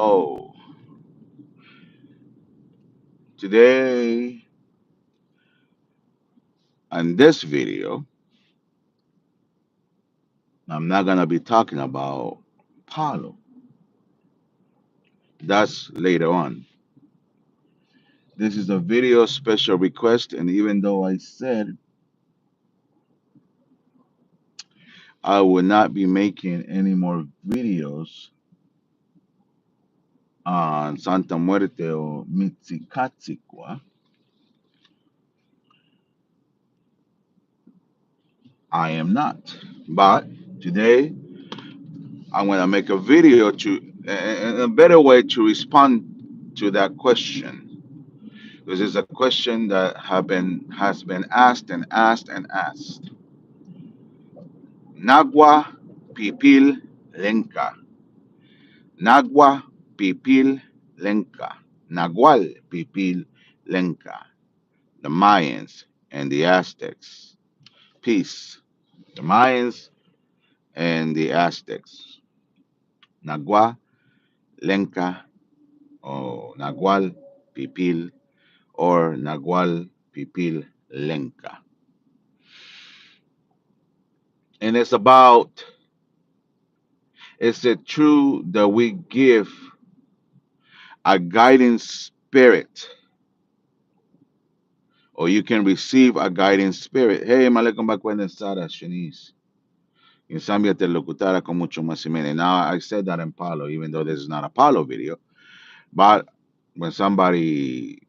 Oh, today on this video, I'm not gonna be talking about Palo. That's later on. This is a video special request, and even though I said I will not be making any more videos on Santa Muerte or Mitsikatikwa, I am not. But today, I'm gonna make a video to a better way to respond to that question. This is a question that has been asked and asked and asked. Nagua Pipil Lenca. Nagua Pipil Lenca. Nagual Pipil Lenca. The Mayans and the Aztecs. Peace. The Mayans and the Aztecs. Nagua Lenca or Nagual Pipil or Nagual Pipil Lenca. And it's about, is it true that we give a guiding spirit, or you can receive a guiding spirit? Hey, Malekum Bakwenden Sara Shanice. In Zambia te locutara con mucho más simile. Now, I said that in Palo, even though this is not a Palo video. But when somebody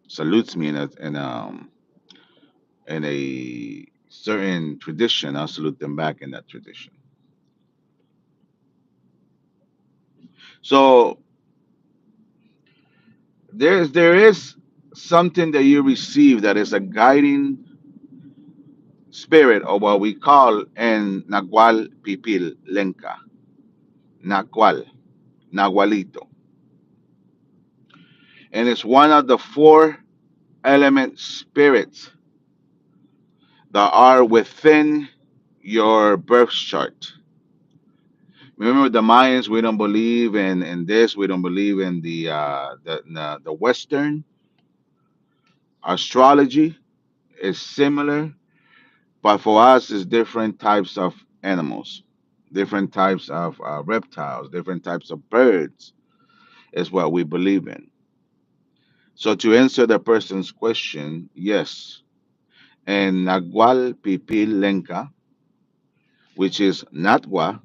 salutes me in a certain tradition, I'll salute them back in that tradition. So there is something that you receive that is a guiding spirit, or what we call in Nagual Pipil Lenca, Nagual, Nagualito. And it's one of the four element spirits that are within your birth chart. Remember the Mayans, we don't believe in this, we don't believe in the Western astrology is similar, but for us it's different types of animals, different types of reptiles, different types of birds is what we believe in. So to answer the person's question, yes. And Nagual Pipil Lenca, which is Natwa,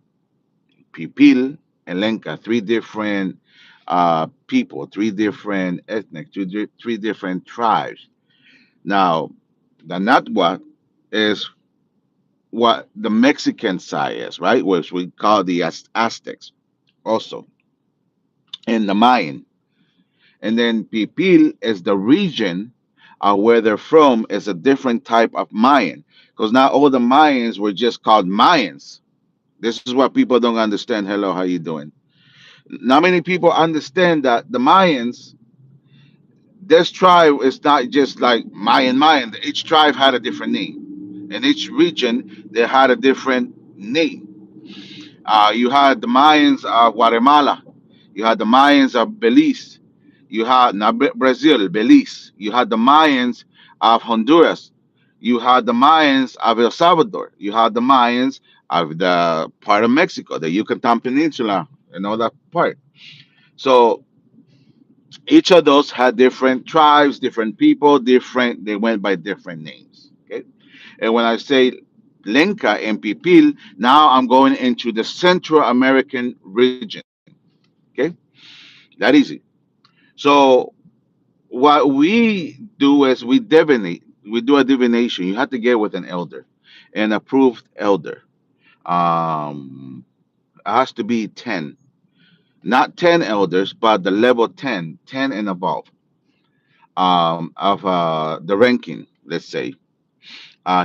Pipil, and Lenca, three different people, three different ethnic, three different tribes. Now, the Natwa is what the Mexican side is, right? Which we call the Aztecs also, and the Mayan. And then Pipil is the region where they're from, is a different type of Mayan. Because not all the Mayans were just called Mayans. This is what people don't understand. Hello, how you doing? Not many people understand that the Mayans, this tribe is not just like Mayan. Each tribe had a different name. In each region, they had a different name. You had the Mayans of Guatemala. You had the Mayans of Belize. You had not Brazil, Belize. You had the Mayans of Honduras. You had the Mayans of El Salvador. You had the Mayans of the part of Mexico, the Yucatan Peninsula, and all that part. So each of those had different tribes, different people, different. They went by different names. Okay, and when I say Lenca and Pipil, now I'm going into the Central American region. Okay, that easy. So what we do is we divinate. We do a divination. You have to get with an elder, an approved elder. It has to be 10, not 10 elders, but the level 10, 10 and above of the ranking. Let's say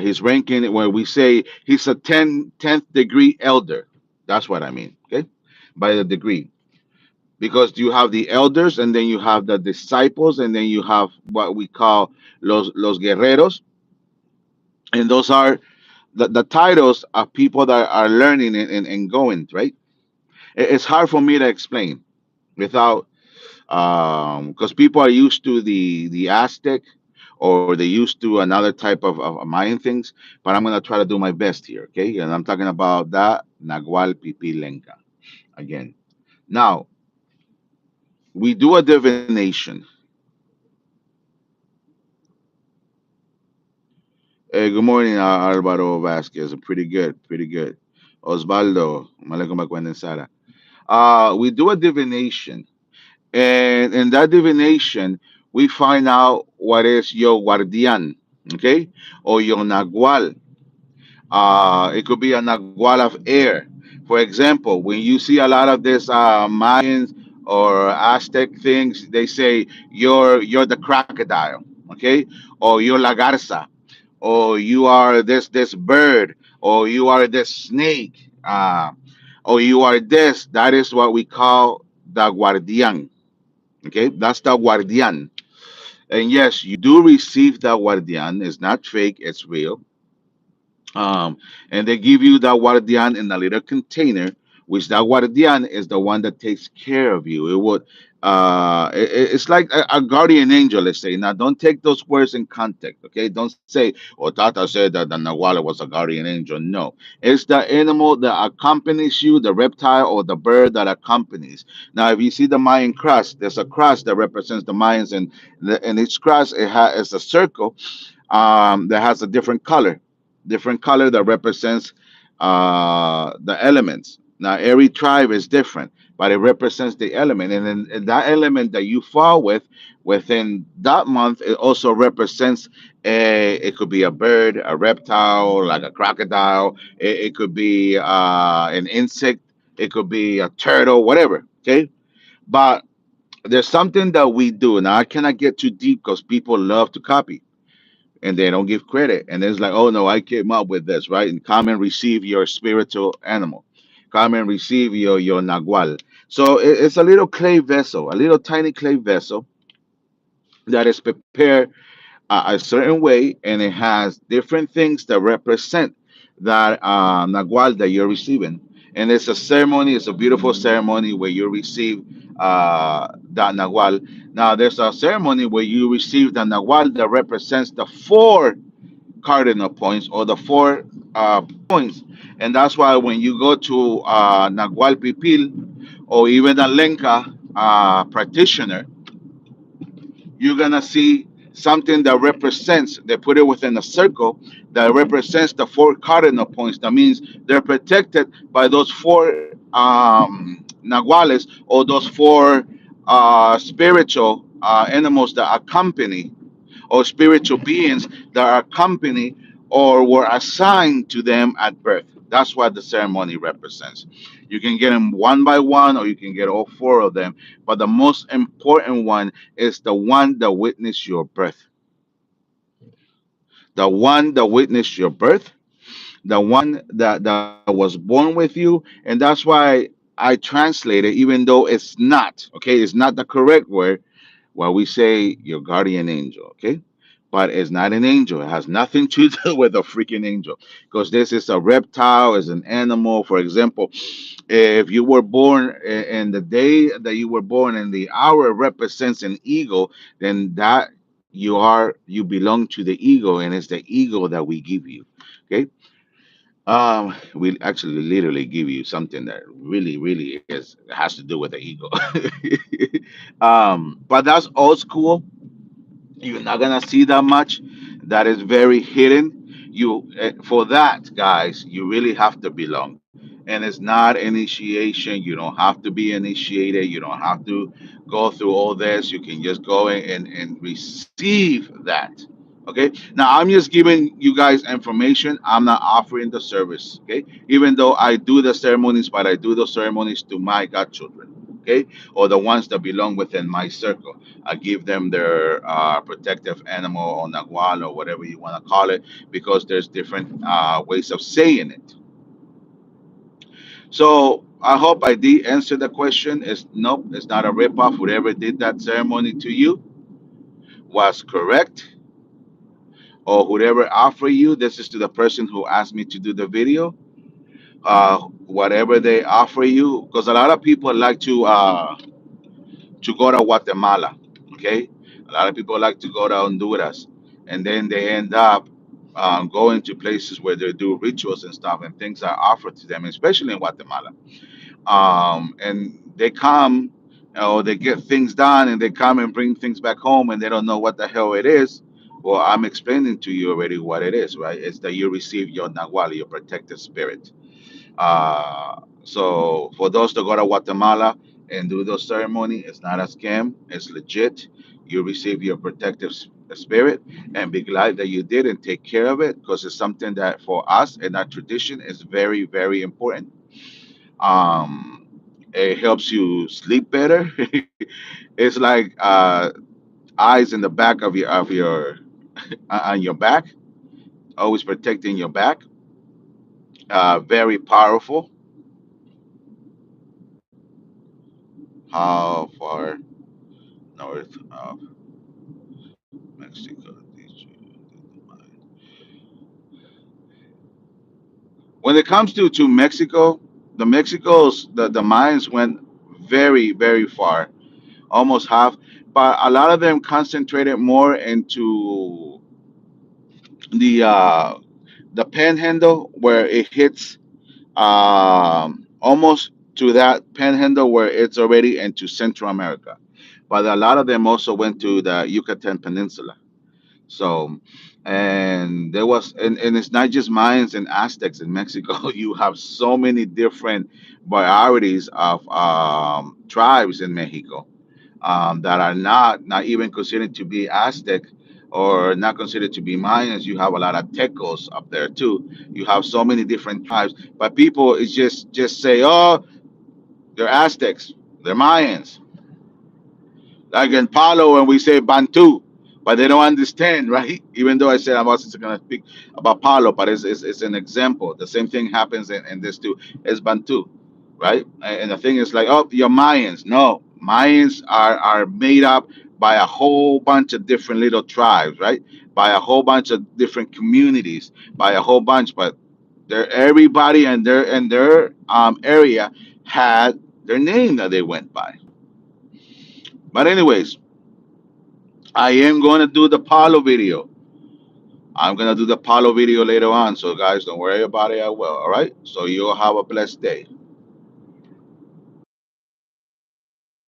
his ranking, where we say he's a 10th degree elder. That's what I mean. Okay, by the degree, because you have the elders, and then you have the disciples, and then you have what we call los guerreros, and those are the titles of people that are learning and going, right. It's hard for me to explain without, because people are used to the Aztec, or they used to another type of Mayan things. But I'm gonna try to do my best here, okay? And I'm talking about that Nagual Pipil Lenca again. Now we do a divination. Hey, good morning, Alvaro Vasquez. Pretty good, pretty good. Osvaldo, Malekum Bakwenden Sara. We do a divination, and in that divination, we find out what is your guardian, okay, or your nagual. It could be a nagual of air. For example, when you see a lot of this Mayans or Aztec things, they say you're the crocodile, okay, or you're la garza, or you are this bird, or you are this snake, or you are this. That is what we call the guardian. Okay, that's the guardian. And yes, you do receive the guardian. It's not fake; it's real. And they give you that guardian in a little container, which that guardian is the one that takes care of you. It would, it's like a guardian angel, let's say. Now, don't take those words in context, okay? Don't say, "Oh, Tata said that the Nahuala was a guardian angel." No, it's the animal that accompanies you, the reptile or the bird that accompanies. Now, if you see the Mayan cross, there's a cross that represents the Mayans, and in each cross it has a circle that has a different color that represents the elements. Now, every tribe is different, but it represents the element, and then and that element that you fall with within that month, it also represents a. It could be a bird, a reptile, like a crocodile. It could be an insect. It could be a turtle, whatever. Okay, but there's something that we do. Now, I cannot get too deep because people love to copy and they don't give credit. And it's like, oh no, I came up with this, right? And come and receive your spiritual animal. Come and receive your nagual. So it's a little clay vessel, a little tiny clay vessel that is prepared a certain way, and it has different things that represent that nagual that you're receiving. And it's a ceremony. It's a beautiful ceremony where you receive that nagual. Now, there's a ceremony where you receive the nagual that represents the four cardinal points, or the four points. And that's why when you go to Nagual Pipil or even a lenca practitioner, you're gonna see something that represents. They put it within a circle that represents the four cardinal points. That means they're protected by those four naguales, or those four spiritual animals that accompany, or spiritual beings that accompany or were assigned to them at birth. That's what the ceremony represents. You can get them one by one, or you can get all four of them. But the most important one is the one that witnessed your birth. The one that witnessed your birth, the one that was born with you. And that's why I translate it, even though it's not, okay, it's not the correct word. Well, we say your guardian angel, okay? But it's not an angel. It has nothing to do with a freaking angel, because this is a reptile, is an animal. For example, if you were born in the day that you were born, and the hour represents an eagle, then that you belong to the eagle, and it's the eagle that we give you. Okay. We actually literally give you something that really is has to do with the ego. But that's old school. You're not gonna see that much. That is very hidden. You for that, guys, you really have to belong. And it's not initiation. You don't have to be initiated. You don't have to go through all this. You can just go in and receive that. Okay. Now I'm just giving you guys information. I'm not offering the service. Okay. Even though I do the ceremonies, but I do the ceremonies to my godchildren. Okay, or the ones that belong within my circle. I give them their protective animal, or nagual, or whatever you want to call it, because there's different ways of saying it. So I hope I did answer the question. It's nope, it's not a ripoff. Whoever did that ceremony to you was correct, or whoever offered you. This is to the person who asked me to do the video. whatever they offer you, because a lot of people like to go to Guatemala. Okay, a lot of people like to go to Honduras, and then they end up going to places where they do rituals and stuff, and things are offered to them, especially in Guatemala. And they come, or they get things done, and they come and bring things back home, and they don't know what the hell it is. Well, I'm explaining to you already what it is, right? It's that you receive your Nahual, your protected spirit. So for those to go to Guatemala and do those ceremony, it's not a scam. It's legit. You receive your protective spirit, and be glad that you did and take care of it, because it's something that for us in our tradition is very, very important. Um, it helps you sleep better. It's like eyes in the back of your on your back, always protecting your back. Very powerful. How far north of Mexico? When it comes to Mexico, the Mayans went very, very far, almost half, but a lot of them concentrated more into the uh, the panhandle where it hits almost to that panhandle where it's already into Central America. But a lot of them also went to the Yucatan Peninsula. So, and there was, and it's not just Mayans and Aztecs in Mexico. You have so many different varieties of tribes in Mexico that are not even considered to be Aztec or not considered to be Mayans. You have a lot of Tecos up there too. You have so many different tribes, but people is just say, oh, they're Aztecs, they're Mayans, like in Palo when we say Bantu, but they don't understand, right? Even though I said I'm also going to speak about Palo, but it's an example. The same thing happens in this too. It's Bantu, right? And the thing is like, oh, you're Mayans. No, Mayans are made up by a whole bunch of different little tribes, right? By a whole bunch of different communities, by a whole bunch, but they're everybody and their area had their name that they went by. But anyways, I am going to do the Palo video. I'm going to do the Palo video later on. So, guys, don't worry about it. I will. All right. So, you'll have a blessed day.